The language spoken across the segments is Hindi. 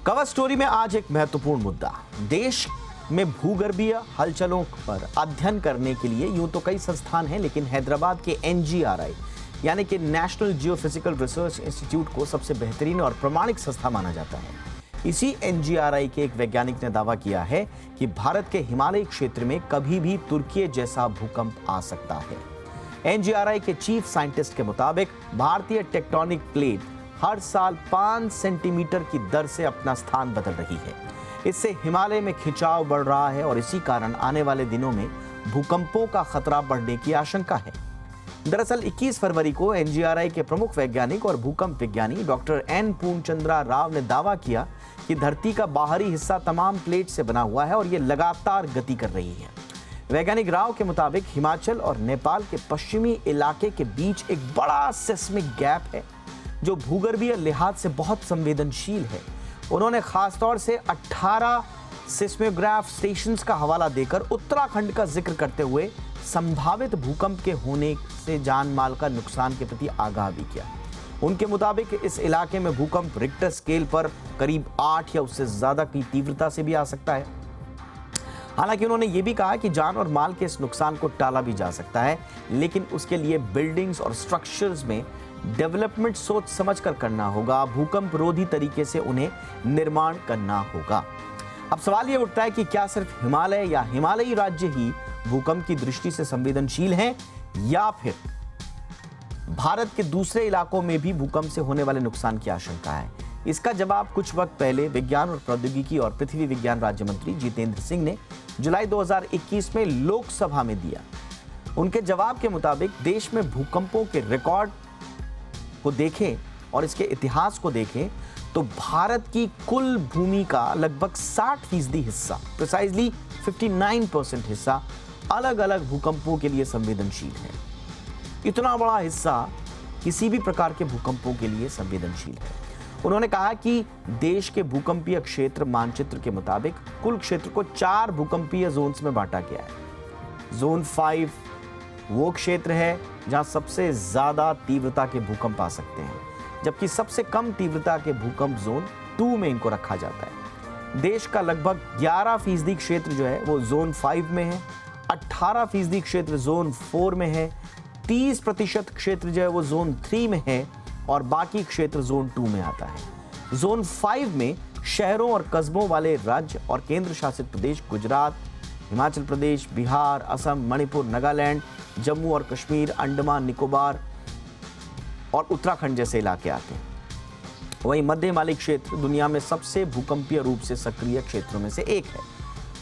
कवर स्टोरी में आज एक महत्वपूर्ण मुद्दा। देश में भूगर्भीय हलचलों पर अध्ययन करने के लिए यूं तो कई संस्थान हैं, लेकिन हैदराबाद के NGRI यानी कि नेशनल जियोफिजिकल रिसर्च इंस्टीट्यूट को सबसे बेहतरीन और प्रामाणिक संस्था माना जाता है। इसी NGRI के एक वैज्ञानिक ने दावा किया है कि भारत के हिमालयी क्षेत्र में कभी भी तुर्की जैसा भूकंप आ सकता है। NGRI के चीफ साइंटिस्ट के मुताबिक भारतीय टेक्टोनिक प्लेट हर साल 5 सेंटीमीटर की दर से अपना स्थान बदल रही है। इससे हिमालय में खिंचाव बढ़ रहा है और इसी कारण आने वाले दिनों में भूकंपों का खतरा बढ़ने की आशंका है। दरअसल 21 फरवरी को NGRI के प्रमुख वैज्ञानिक और भूकंप विज्ञानी डॉक्टर N पूर्णचंद्रा राव ने दावा किया कि धरती का बाहरी हिस्सा तमाम प्लेट से बना हुआ है और ये लगातार गति कर रही है। वैज्ञानिक राव के मुताबिक हिमाचल और नेपाल के पश्चिमी इलाके के बीच एक बड़ा सेस्मिक गैप है जो भूगर्भीय लिहाज से बहुत संवेदनशील है। उन्होंने खासतौर से 18 सिस्मोग्राफ स्टेशंस का हवाला देकर उत्तराखंड का जिक्र करते हुए संभावित भूकंप के होने से जान माल का नुकसान के प्रति आगाह भी किया। उनके मुताबिक इस इलाके में भूकंप रिक्टर स्केल पर करीब 8 या उससे ज्यादा की तीव्रता से भी आ सकता है। हालांकि उन्होंने ये भी कहा कि जान और माल के इस नुकसान को टाला भी जा सकता है, लेकिन उसके लिए बिल्डिंग्स और स्ट्रक्चर्स में डेवलपमेंट सोच समझकर करना होगा। भूकंप रोधी तरीके से उन्हें निर्माण करना होगा। अब सवाल ये उठता है कि क्या सिर्फ हिमालय या हिमालयी राज्य ही भूकंप की दृष्टि से संवेदनशील हैं या फिर भारत के दूसरे इलाकों में भी भूकंप से होने वाले नुकसान की आशंका है? इसका जवाब कुछ वक्त पहले विज्ञान और प्रौद्योगिकी और पृथ्वी विज्ञान राज्य मंत्री जितेंद्र सिंह ने जुलाई 2021 में लोकसभा में दिया। उनके जवाब के मुताबिक देश में भूकंपों के रिकॉर्ड को देखें और इसके इतिहास को देखें तो भारत की कुल भूमि का लगभग 60% हिस्सा, प्रिसाइजली 59% हिस्सा अलग अलग भूकंपों के लिए संवेदनशील है। इतना बड़ा हिस्सा किसी भी प्रकार के भूकंपों के लिए संवेदनशील है। उन्होंने कहा कि देश के भूकंपीय क्षेत्र मानचित्र के मुताबिक कुल क्षेत्र को 4 भूकंपीय जोन्स में बांटा गया है। जोन 5 वो क्षेत्र है जहां सबसे ज्यादा तीव्रता के भूकंप आ सकते हैं, जबकि सबसे कम तीव्रता के भूकंप जोन 2 में इनको रखा जाता है। देश का लगभग 11% क्षेत्र जो है वो जोन 5 में है, 18% क्षेत्र जोन 4 में है, 30% क्षेत्र जो है वो जोन 3 में है और बाकी क्षेत्र जोन 2 में आता है। जोन 5 में शहरों और कस्बों वाले राज्य और केंद्र शासित प्रदेश गुजरात, हिमाचल प्रदेश, बिहार, असम, मणिपुर, नागालैंड, जम्मू और कश्मीर, अंडमान निकोबार और उत्तराखंड जैसे इलाके आते हैं। वहीं मध्य हिमालयी क्षेत्र दुनिया में सबसे भूकंपीय रूप से सक्रिय क्षेत्रों में से एक है।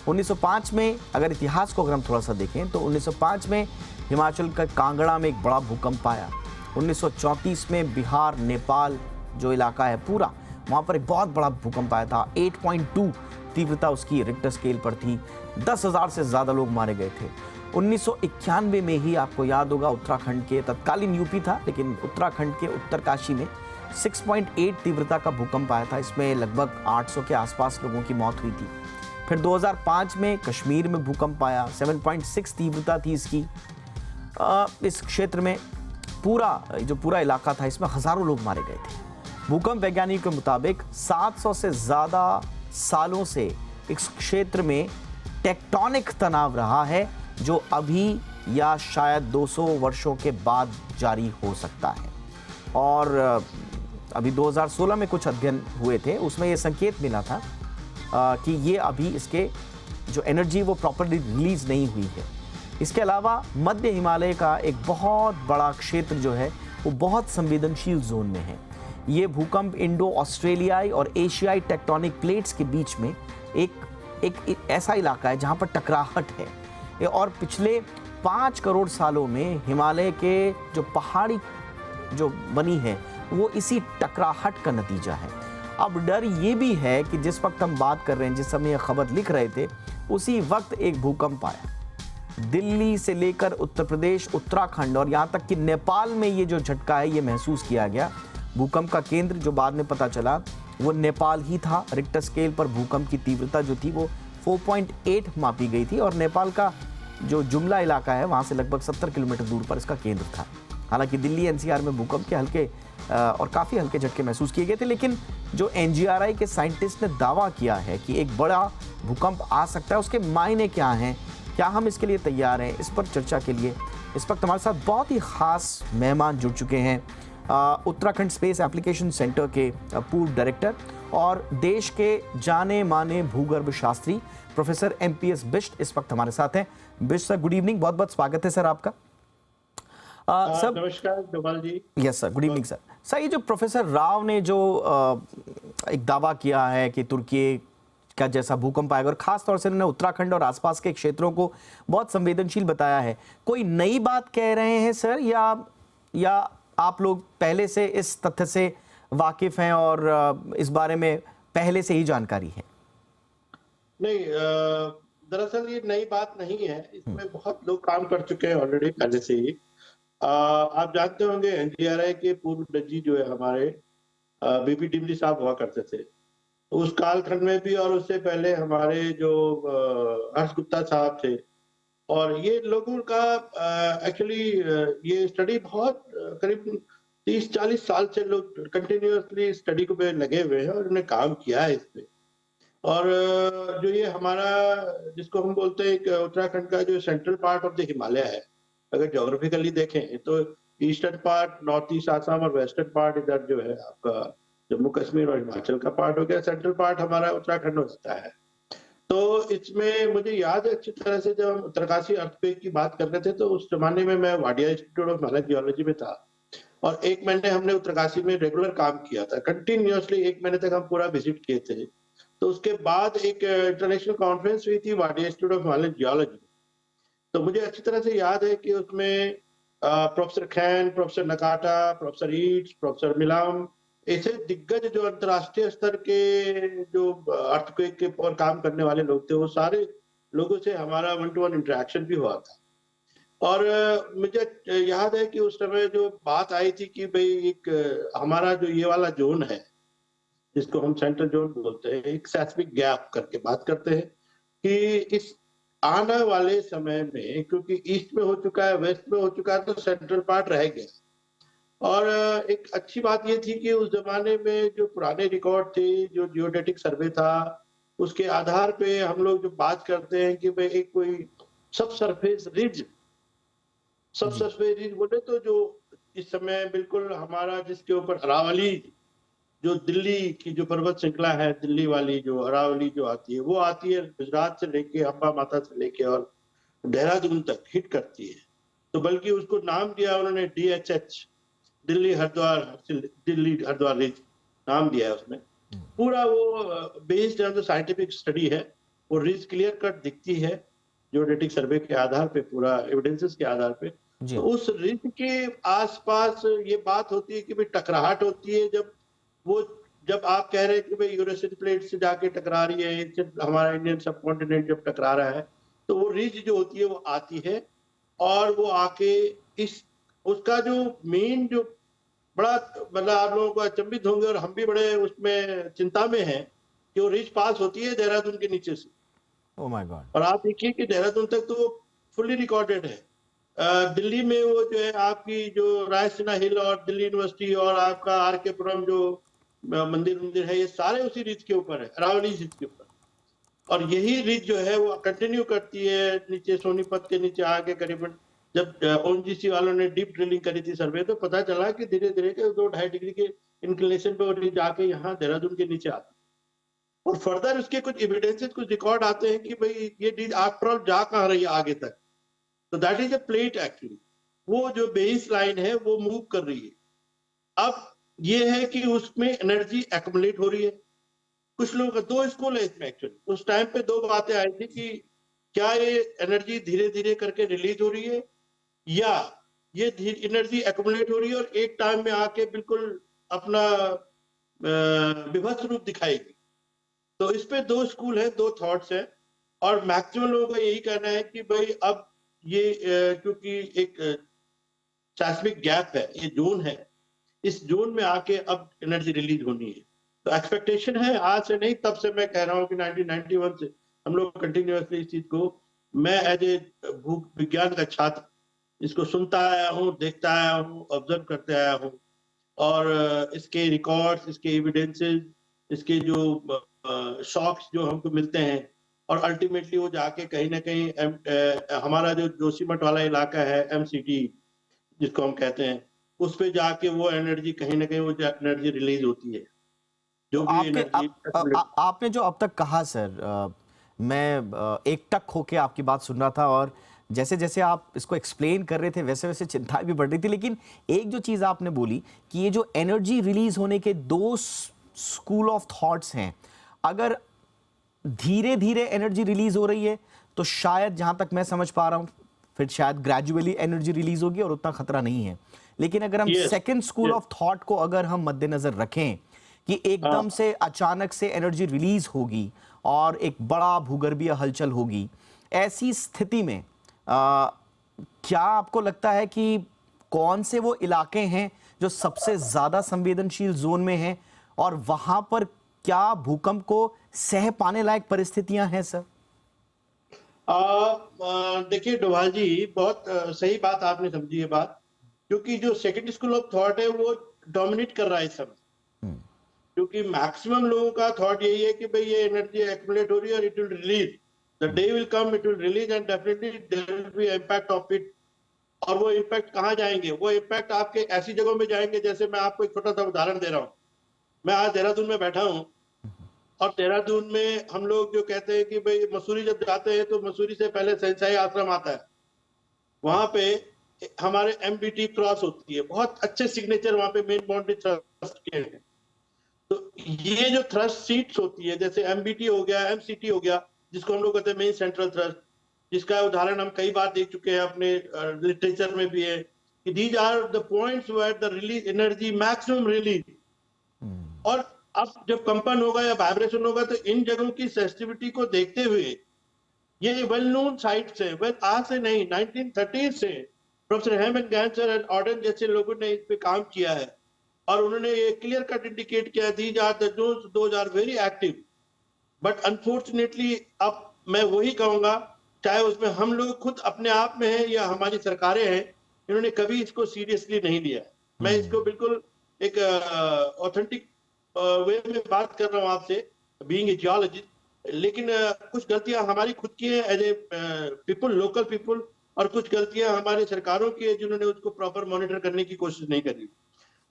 1905 में अगर इतिहास को अगर हम थोड़ा सा देखें तो 1905 में हिमाचल का कांगड़ा में एक बड़ा भूकंप आया। 1934 में बिहार, नेपाल जो इलाका है पूरा, वहाँ पर एक बहुत बड़ा भूकंप आया था। 8.2 तीव्रता उसकी रिक्टर स्केल पर थी। 10,000 से ज़्यादा लोग मारे गए थे। 1991 में ही आपको याद होगा उत्तराखंड के, तत्कालीन यूपी था लेकिन उत्तराखंड के उत्तरकाशी में 6.8 तीव्रता का भूकंप आया था। इसमें लगभग 800 के आसपास लोगों की मौत हुई थी। फिर 2005 में कश्मीर में भूकंप आया, 7.6 तीव्रता थी इसकी। इस क्षेत्र में पूरा इलाका था, इसमें हजारों लोग मारे गए थे। भूकंप वैज्ञानिकों के मुताबिक 700 से ज़्यादा सालों से इस क्षेत्र में टेक्टोनिक तनाव रहा है जो अभी या शायद 200 वर्षों के बाद जारी हो सकता है। और अभी 2016 में कुछ अध्ययन हुए थे, उसमें ये संकेत मिला था कि ये अभी इसके जो एनर्जी वो प्रॉपर्ली रिलीज नहीं हुई है। इसके अलावा मध्य हिमालय का एक बहुत बड़ा क्षेत्र जो है वो बहुत संवेदनशील जोन में है। ये भूकंप इंडो ऑस्ट्रेलियाई और एशियाई टेक्टोनिक प्लेट्स के बीच में एक ऐसा इलाका है जहाँ पर टकराहट है और पिछले 5 करोड़ सालों में हिमालय के जो पहाड़ी जो बनी है वो इसी टकराहट का नतीजा है। अब डर ये भी है कि जिस वक्त हम बात कर रहे हैं, जिस समय ये खबर लिख रहे थे, उसी वक्त एक भूकंप आया। दिल्ली से लेकर उत्तर प्रदेश, उत्तराखंड और यहाँ तक कि नेपाल में ये जो झटका है ये महसूस किया गया। भूकंप का केंद्र जो बाद में पता चला वो नेपाल ही था। रिक्टर स्केल पर भूकंप की तीव्रता जो थी वो 4.8 मापी गई थी और नेपाल का जो जुमला इलाका है वहाँ से लगभग 70 किलोमीटर दूर पर इसका केंद्र था। हालांकि दिल्ली NCR में भूकंप के हल्के और काफ़ी हल्के झटके महसूस किए गए थे। लेकिन जो एनजीआरआई के साइंटिस्ट ने दावा किया है कि एक बड़ा भूकंप आ सकता है, उसके मायने क्या हैं, क्या हम इसके लिए तैयार हैं, इस पर चर्चा के लिए इस वक्त हमारे साथ बहुत ही ख़ास मेहमान जुड़ चुके हैं। उत्तराखंड स्पेस एप्लीकेशन सेंटर के पूर्व डायरेक्टर और देश के जाने माने भूगर्भ शास्त्री प्रोफेसर एमपीएस बिष्ट इस वक्त हमारे साथ हैं। बिष्ट सर, गुड इवनिंग, बहुत बहुत स्वागत है सर आपका। सर नमस्कार Doval ji. Yes sir, good evening sir. Sir, ये जो प्रोफेसर राव ने जो एक दावा किया है कि तुर्की का जैसा भूकंप आएगा और खास तौर से उन्होंने उत्तराखंड और आसपास के क्षेत्रों को बहुत संवेदनशील बताया है, कोई नई बात कह रहे हैं सर, या आप लोग पहले से इस तथ्य से वाकिफ हैं और इस बारे में पहले से ही जानकारी है? नहीं, दरअसल ये नई बात नहीं है, इसमें बहुत लोग काम कर चुके हैं ऑलरेडी पहले से ही। आप जानते होंगे एनडीआरआई के पूर्व डीजी जो है हमारे बीपी डिमरी साहब हुआ करते थे, उस कालखंड में भी, और उससे पहले हमारे जो हर्ष गुप्ता साहब थे। और ये लोगों का एक्चुअली ये स्टडी बहुत करीब 30-40 साल से लोग कंटिन्यूअसली स्टडी को पे लगे हुए हैं और उन्होंने काम किया है इस पे। और जो ये हमारा जिसको हम बोलते हैं उत्तराखंड का जो central part of the Himalaya है, अगर ज्योग्राफिकली देखें तो eastern part, north east Assam और वेस्टर्न पार्ट इधर जो है आपका जम्मू कश्मीर और हिमाचल का पार्ट हो गया, सेंट्रल पार्ट हमारा उत्तराखंड हो जाता है। तो इसमें मुझे याद है अच्छी तरह से, जब हम उत्तरकाशी अर्थक्वेक की बात कर रहे थे तो उस जमाने में मैं Wadia institute of mining geology में था और 1 महीने हमने उत्तरकाशी में रेगुलर काम किया था, कंटिन्यूअसली 1 महीने तक हम पूरा विजिट किए थे। तो उसके बाद एक इंटरनेशनल कॉन्फ्रेंस हुई थी Wadia institute of mining geology. तो मुझे अच्छी तरह से याद है कि उसमें professor Khain, professor Nakata, professor Yeats, professor Milam, ऐसे दिग्गज जो अंतर्राष्ट्रीय स्तर के जो अर्थक्वेक के पर काम करने वाले लोग थे, वो सारे लोगों से हमारा 1-to-1 इंटरेक्शन भी हुआ था। और मुझे याद है कि उस समय जो बात आई थी कि भाई एक हमारा जो ये वाला जोन है, जिसको हम सेंट्रल जोन बोलते हैं, एक सेस्मिक गैप करके बात करते हैं कि इस आने वाले समय में, क्योंकि ईस्ट में हो चुका है, वेस्ट में हो चुका है, तो सेंट्रल पार्ट रह गया। और एक अच्छी बात ये थी कि उस जमाने में जो पुराने रिकॉर्ड थे, जो जियोडेटिक सर्वे था, उसके आधार पे हम लोग जो बात करते हैं कि भाई एक कोई सब सरफेस रिज बोले तो जो इस समय बिल्कुल हमारा जिसके ऊपर अरावली, जो दिल्ली की जो पर्वत श्रृंखला है, दिल्ली वाली जो अरावली जो आती है, वो आती है गुजरात से लेके अंबा माता से लेके और देहरादून तक हिट करती है। तो बल्कि उसको नाम दिया उन्होंने DHH, दिल्ली हरिद्वार रिज नाम दिया है उसमें। पूरा वो based on the scientific study है, वो रिज क्लियर कट दिखती है जियोडेटिक सर्वे के आधार पे, पूरा एविडेंसेस के आधार पे। तो उस रिज के आसपास ये बात होती है कि भाई टकराहट होती है, जब आप कह रहे हैं कि भाई यूरेशियन प्लेट से जाके टकरा रही है, हमारा इंडियन सब कॉन्टिनेंट जब टकरा रहा है, तो वो रिज जो होती है वो आती है और वो आके इस उसका जो मेन जो बड़ा, मतलब आप लोगों को अचंभित होंगे और हम भी बड़े उसमें चिंता में हैं कि वो रिज पास होती है देहरादून के नीचे से। Oh my God. और आप देखिए कि देहरादून तक तो वो फुल्ली रिकॉर्डेड है। दिल्ली में वो जो है आपकी जो रायसीना हिल और दिल्ली यूनिवर्सिटी और आपका RK पुरम जो मंदिर है, ये सारे उसी रिज के ऊपर है, अरावली रिज के ऊपर। और यही रिज जो है वो कंटिन्यू करती है नीचे सोनीपत के नीचे आके करीबन, जब ONGC वालों ने डीप ड्रिलिंग करी थी सर्वे, तो पता चला कि धीरे धीरे के 2-2.5 डिग्री के इंक्लिनेशन पे वो रिज आके यहाँ देहरादून के नीचे आती है। और फर्दर उसके कुछ एविडेंसेस, कुछ रिकॉर्ड आते हैं कि भाई ये रिज आफ्टर ऑल जा कहाँ रही है आगे तक। तो that is a plate actually, वो जो बेस लाइन है वो मूव कर रही है। अब ये है कि उसमें एनर्जी एक्युमुलेट हो रही है। कुछ लोगों का 2 स्कूल है इसमें एक्चुअली। उस टाइम पे 2 बातें आई थी कि क्या ये एनर्जी धीरे धीरे करके रिलीज हो रही है, या ये एनर्जी एक्युमुलेट हो रही है और एक टाइम में आके बिल्कुल अपना विभत्स रूप दिखाएगी। तो इस पे 2 स्कूल है, 2 थॉट्स है। और मैक्सिमम लोगों का यही कहना है कि भाई अब ये क्योंकि एक सेस्मिक गैप है, ये जोन है, इस जोन में आके अब एनर्जी रिलीज होनी है। तो एक्सपेक्टेशन है, आज से नहीं तब से मैं कह रहा हूँ कि 1991 से हम लोग कंटिन्यूअसली इस चीज को, मैं एज ए भू विज्ञान का छात्र इसको सुनता आया हूँ, देखता आया हूँ, ऑब्जर्व करते आया हूँ। और इसके रिकॉर्ड्स, इसके एविडेंसेस, इसके जो शॉक्स जो हमको मिलते हैं, और अल्टीमेटली वो जाके कहीं ना कहीं हमारा जो जोशीमठ वाला इलाका है, एमसीटी जिसको हम कहते हैं, उस पे जाके वो एनर्जी कहीं ना कहीं वो एनर्जी रिलीज होती है, तो जो भी आपके एनर्जी। आपने जो अब तक कहा सर, मैं एकटक होके आपकी बात सुन रहा था, और जैसे जैसे आप इसको एक्सप्लेन कर रहे थे वैसे वैसे चिंताएं भी बढ़ रही थी, लेकिन एक जो चीज़ आपने बोली कि ये जो एनर्जी रिलीज होने के दो स्कूल ऑफ थॉट्स हैं, अगर धीरे धीरे एनर्जी रिलीज हो रही है तो शायद, जहां तक मैं समझ पा रहा हूं, फिर शायद ग्रेजुअली एनर्जी रिलीज होगी और उतना खतरा नहीं है। लेकिन अगर हम yes, second school of thought को अगर हम मद्देनजर रखें कि एकदम हाँ। से अचानक से एनर्जी रिलीज होगी और एक बड़ा भूगर्भीय हलचल होगी, ऐसी स्थिति में क्या आपको लगता है कि कौन से वो इलाके हैं जो सबसे ज्यादा संवेदनशील जोन में हैं, और वहां पर क्या भूकंप को सह पाने लायक परिस्थितियां हैं सर? देखिए डोभाल जी, बहुत सही बात आपने समझी है बात, क्योंकि जो सेकंड स्कूल ऑफ थॉट है वो डोमिनेट कर रहा है इस समय, क्योंकि मैक्सिमम लोगों का थॉट यही है कि भाई ये एनर्जी एक्युमुलेट हो रही है और it will release, the day will come, it will release and definitely there will be impact of it. और वो इम्पैक्ट कहाँ जाएंगे? वो इम्पैक्ट आपके ऐसी जगहों में जाएंगे, जैसे मैं आपको एक छोटा सा उदाहरण दे रहा हूँ। मैं आज देहरादून में बैठा हूँ, और देहरादून में हम लोग जो कहते हैं कि भाई मसूरी जब जाते हैं तो मसूरी से पहले सैंसाई आश्रम आता है, वहां पे हमारे एमबीटी क्रॉस होती है, बहुत अच्छे सिग्नेचर वहां पे मेन बाउंड्री थ्रस्ट के हैं। तो ये जो थ्रस्ट सीट्स होती है, जैसे एमबीटी हो गया, एमसीटी हो गया, जिसको हम लोग कहते हैं मेन सेंट्रल थ्रस्ट, जिसका उदाहरण हम कई बार देख चुके हैं, अपने लिटरेचर में भी है कि these are the points where the release energy maximum release. और अब जब कंपन होगा या वाइब्रेशन होगा तो इन जगहों की सेंसिटिविटी को देखते हुए ये वेल नोन साइट्स है, वेल आज से नहीं, 1930 से प्रोफेसर हेमन गैंसर एंड ऑर्डन जैसे लोगों ने इस पे काम किया है, और उन्होंने ये क्लियर कट इंडिकेट किया these are the zones, those are very active. But unfortunately अब मैं वही कहूंगा, चाहे उसमें हम लोग खुद अपने आप में हैं या हमारी सरकारें हैं, इन्होंने कभी इसको सीरियसली नहीं लिया। मैं इसको बिल्कुल एक ऑथेंटिक वे में बात कर रहा हूँ आपसे, बीइंग ए जियोलॉजिस्ट, लेकिन कुछ गलतियां हमारी खुद की है as a people, local people, और कुछ गलतियां हमारी सरकारों की है जिन्होंने उसको प्रॉपर मॉनिटर करने की कोशिश नहीं करी।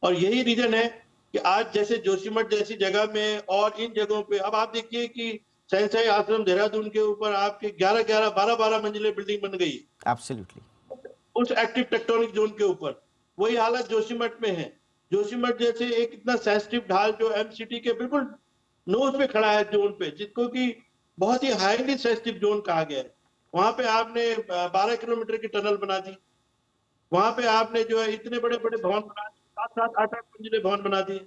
और यही रीजन है कि आज जैसे जोशीमठ जैसी जगह में और इन जगहों पे अब आप देखिए कि सैंसाई आश्रम देहरादून के ऊपर आपके 11-11, 12-12 मंजिलें बिल्डिंग बन गई एब्सोल्युटली। उस एक्टिव टेक्टोनिक जोन के ऊपर। वही हालत जोशीमठ में है। जोशीमठ जैसे एक इतना सेंसिटिव ढाल जो एमसीटी के बिल्कुल नोज पे खड़ा है जोन पे, जिसको कि बहुत ही हाईली सेंसिटिव जोन कहा गया है, वहां पे आपने 12 किलोमीटर की टनल बना दी, वहां पे आपने जो है इतने बड़े बड़े भवन बना दिए, 7-7, 8-8 मंजिले भवन बना दिए।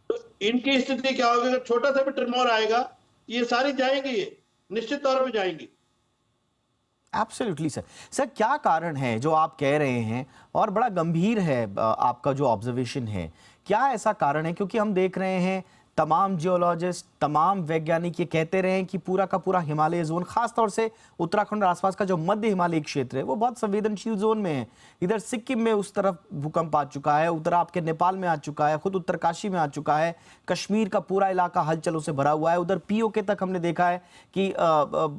तो इनकी स्थिति क्या होगी? अगर छोटा सा भी ट्रिमोर आएगा, ये सारी जाएंगी, ये निश्चित तौर पर जाएंगी। Absolutely sir. सर, क्या कारण है जो आप कह रहे हैं, और बड़ा गंभीर है आपका जो ऑब्जर्वेशन है, क्या ऐसा कारण है? क्योंकि हम देख रहे हैं तमाम जियोलॉजिस्ट, तमाम वैज्ञानिक ये कहते रहे हैं कि पूरा का पूरा हिमालय जोन, खासतौर से उत्तराखंड और आसपास का जो मध्य हिमालयी क्षेत्र है, वो बहुत संवेदनशील जोन में है। इधर सिक्किम में उस तरफ भूकंप आ चुका है, उधर आपके नेपाल में आ चुका है, खुद उत्तरकाशी में आ चुका है, कश्मीर का पूरा इलाका हलचलों से भरा हुआ है, उधर पीओके तक हमने देखा है कि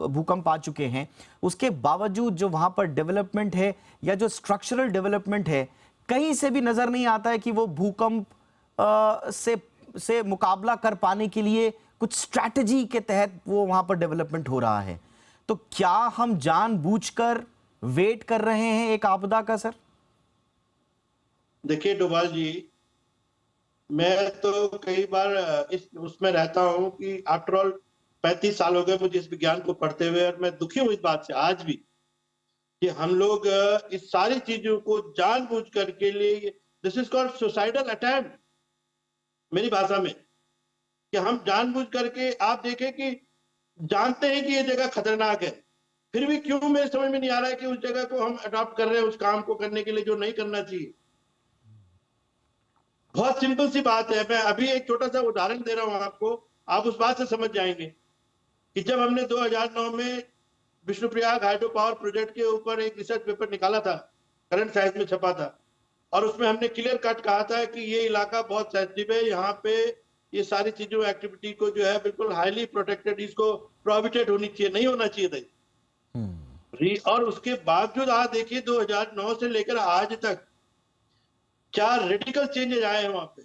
भूकंप आ चुके हैं। उसके बावजूद जो वहां पर डेवलपमेंट है या जो स्ट्रक्चरल डेवलपमेंट है, कहीं से भी नजर नहीं आता है कि वो भूकंप से मुकाबला कर पाने के लिए कुछ स्ट्रैटेजी के तहत वो वहां पर डेवलपमेंट हो रहा है। तो क्या हम जानबूझकर वेट कर रहे हैं एक आपदा का सर? देखिए डोभाल जी, मैं तो कई बार इस उसमें रहता हूं कि आफ्टर ऑल 35 साल हो गए मुझे इस विज्ञान को पढ़ते हुए, और मैं दुखी हूं इस बात से आज भी कि हम लोग इस सारी चीजों को जानबूझ करके लिए, this is called suicidal attempt मेरी भाषा में, कि हम जानबूझ करके, आप देखें कि जानते हैं कि ये जगह खतरनाक है, फिर भी क्यों मेरे समझ में नहीं आ रहा है कि उस जगह को हम अडॉप्ट कर रहे हैं उस काम को करने के लिए जो नहीं करना चाहिए। बहुत सिंपल सी बात है, मैं अभी एक छोटा सा उदाहरण दे रहा हूं आपको, आप उस बात से समझ जाएंगे कि जब हमने 2009 में विष्णुप्रयाग हाइड्रो पावर प्रोजेक्ट के ऊपर एक रिसर्च पेपर निकाला था, करंट साइंस में छपा था, और उसमें हमने क्लियर कट कहा था कि ये इलाका बहुत सेंसिटिव है, यहाँ पे ये सारी चीजों एक्टिविटी को जो है बिल्कुल हाईली प्रोटेक्टेड, इसको प्रोहिबिटेड होनी चाहिए, नहीं होना चाहिए था। और उसके बावजूद आज देखिए 2009 से लेकर आज तक क्या रेडिकल चेंजेस आए हैं वहां पे।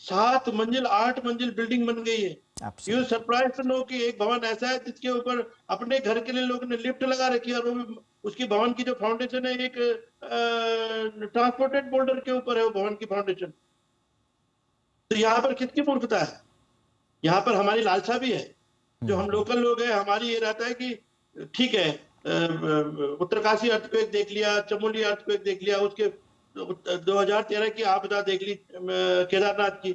7 मंजिल 8 मंजिल बिल्डिंग बन गई है। यू सरप्राइज टू नो कि एक भवन ऐसा है जिसके ऊपर अपने घर के लिए लोगों ने लिफ्ट लगा रखी है, और वो भी उसकी भवन की जो फाउंडेशन है एक ट्रांसपोर्टेड बोल्डर के ऊपर है वो भवन की फाउंडेशन। तो यहाँ पर कितनी मूर्खता है, यहाँ पर हमारी लालसा भी है। जो हम लोकल लोग हैं, हमारी ये रहता है कि ठीक है, उत्तरकाशी अर्थक्वेक देख लिया, चमोली अर्थक्वेक देख लिया, उसके 2013 की आपदा देख ली केदारनाथ की,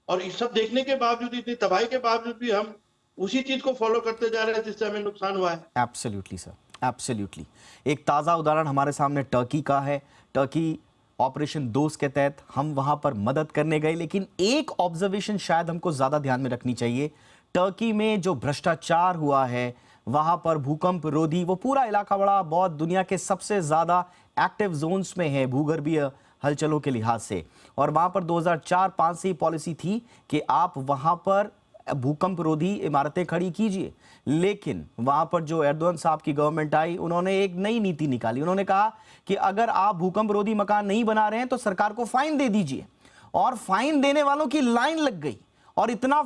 और ये सब देखने के बावजूद, इतनी तबाही के बावजूद भी हम उसी चीज को फॉलो करते जा रहे हैं जिससे हमें नुकसान हुआ है। Absolutely sir, absolutely. एक ताज़ा उदाहरण हमारे सामने टर्की का है। टर्की ऑपरेशन दोस्त के तहत हम वहां पर मदद करने गए, लेकिन एक ऑब्जर्वेशन शायद हमको ज़्यादा ध्यान में रखनी चाहिए। टर्की में जो भ्रष्टाचार हुआ है, वहां पर भूकंप रोधी, वो पूरा इलाका बड़ा बहुत दुनिया के सबसे ज़्यादा एक्टिव जोन्स में है भूगर्भीय हलचलों के लिहाज से। और वहां पर 2004-05 से पॉलिसी थी कि आप वहां पर भूकंप रोधी इमारतें खड़ी कीजिए, लेकिन वहां पर जो एर्दोगन साहब की गवर्नमेंट आई, उन्होंने एक नई नीति निकाली। उन्होंने कहा कि अगर आप भूकंप रोधी मकान नहीं बना रहे हैं तो सरकार को फाइन दे दीजिए, और फाइन देने वालों की लाइन लग गई। और इतना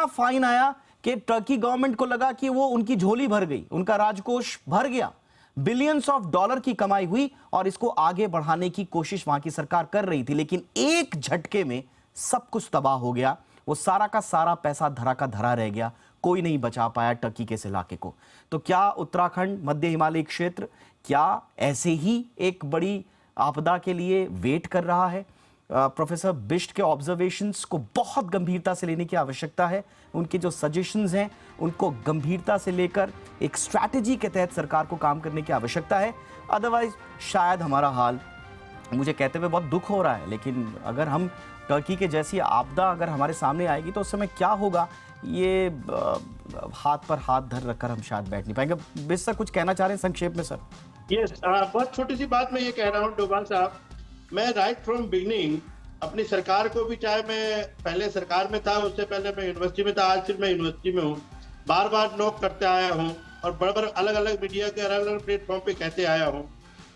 फाइन आया कि टर्की गवर्नमेंट को लगा कि वो उनकी झोली भर गई, उनका राजकोष भर गया, बिलियंस ऑफ डॉलर की कमाई हुई, और इसको आगे बढ़ाने की कोशिश वहां की सरकार कर रही थी। लेकिन एक झटके में सब कुछ तबाह हो गया, वो सारा का सारा पैसा धरा का धरा रह गया, कोई नहीं बचा पाया टर्की के इस इलाके को। तो क्या उत्तराखंड, मध्य हिमालय क्षेत्र, क्या ऐसे ही एक बड़ी आपदा के लिए वेट कर रहा है? प्रोफेसर बिष्ट के ऑब्जर्वेशंस को बहुत गंभीरता से लेने की आवश्यकता है। उनके जो सजेशंस हैं उनको गंभीरता से लेकर एक स्ट्रैटेजी के तहत सरकार को काम करने की आवश्यकता है। अदरवाइज शायद हमारा हाल, मुझे कहते हुए बहुत दुख हो रहा है, लेकिन अगर हम टर्की के जैसी आपदा अगर हमारे सामने आएगी तो उस समय क्या होगा, ये हाथ पर हाथ धर रखकर हम शायद बैठ नहीं पाएंगे। बिष्ट सर कुछ कहना चाह रहे हैं संक्षेप में? सर यस, बहुत छोटी सी बात मैं ये कह रहा हूँ डोभाल साहब, मैं राइट फ्रॉम बिगनिंग अपनी सरकार को भी, चाहे मैं पहले सरकार में था, उससे पहले मैं यूनिवर्सिटी में था, आज फिर मैं यूनिवर्सिटी में हूँ, बार बार नोक करते आया हूँ और बड़े बड़े अलग अलग मीडिया के अलग अलग प्लेटफॉर्म पे कहते आया हूँ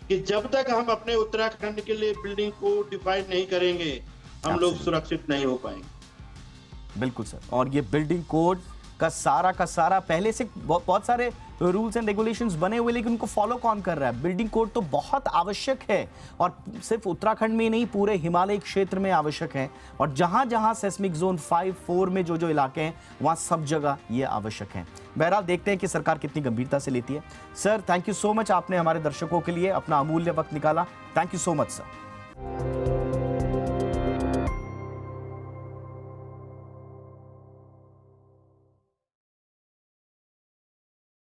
कि जब तक हम अपने उत्तराखंड के लिए बिल्डिंग को डिफाइन नहीं करेंगे, हम लोग सुरक्षित नहीं हो पाएंगे। बिल्कुल सर, और ये बिल्डिंग कोड का सारा पहले से बहुत सारे रूल्स एंड रेगुलेशंस बने हुए, लेकिन उनको फॉलो कौन कर रहा है? बिल्डिंग कोड तो बहुत आवश्यक है, और सिर्फ उत्तराखंड में नहीं, पूरे हिमालय क्षेत्र में आवश्यक है। और जहां जहां सेस्मिक जोन 5-4 में जो इलाके हैं, वहां सब जगह ये आवश्यक है। बहरहाल देखते हैं कि सरकार कितनी गंभीरता से लेती है। Sir thank you so much, आपने हमारे दर्शकों के लिए अपना अमूल्य वक्त निकाला। Thank you so much sir.